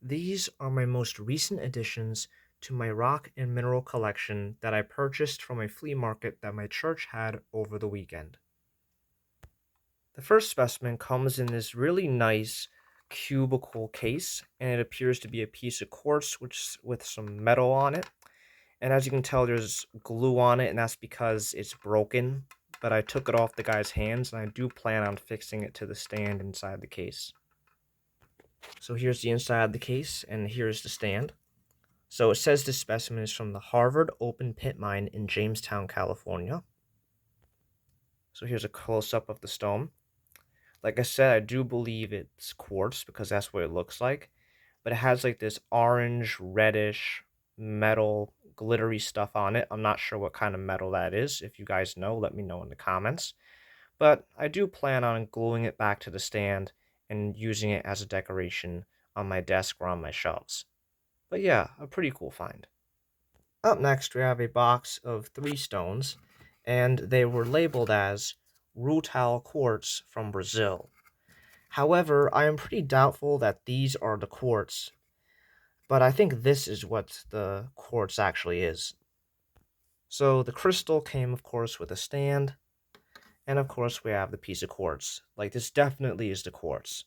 These are my most recent additions to my rock and mineral collection that I purchased from a flea market that my church had over the weekend. The first specimen comes in this really nice cubical case, and it appears to be a piece of quartz with some metal on it. And as you can tell, there's glue on it, and that's because it's broken. But I took it off the guy's hands, and I do plan on fixing it to the stand inside the case. So here's the inside of the case, and here's the stand. So it says this specimen is from the Harvard open pit mine in Jamestown, California. So here's a close-up of the stone. Like I said, I do believe it's quartz because that's what it looks like. But it has like this orange, reddish, metal, glittery stuff on it. I'm not sure what kind of metal that is. If you guys know, let me know in the comments. But I do plan on gluing it back to the stand and using it as a decoration on my desk or on my shelves. But yeah, a pretty cool find. Up next, we have a box of 3 stones, and they were labeled as Rutile Quartz from Brazil. However, I am pretty doubtful that these are the quartz, but I think this is what the quartz actually is. So the crystal came, of course, with a stand, and of course we have the piece of quartz. Like, this definitely is the quartz.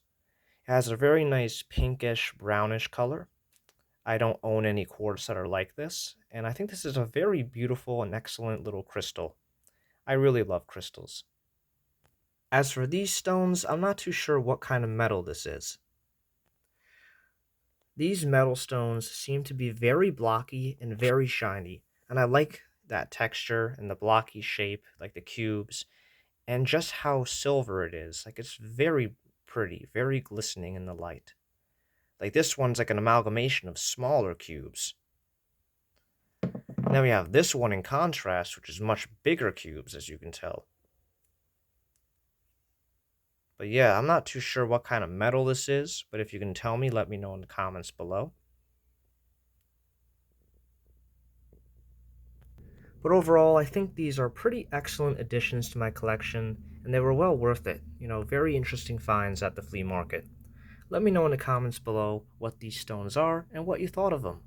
It has a very nice pinkish, brownish color. I don't own any quartz that are like this, and I think this is a very beautiful and excellent little crystal. I really love crystals. As for these stones, I'm not too sure what kind of metal this is. These metal stones seem to be very blocky and very shiny, and I like that texture and the blocky shape, like the cubes, and just how silver it is. Like, it's very pretty, very glistening in the light. Like, this one's like an amalgamation of smaller cubes. Now we have this one in contrast, which is much bigger cubes, as you can tell. But yeah, I'm not too sure what kind of metal this is, but if you can tell me, let me know in the comments below. But overall, I think these are pretty excellent additions to my collection, and they were well worth it. Very interesting finds at the flea market. Let me know in the comments below what these stones are and what you thought of them.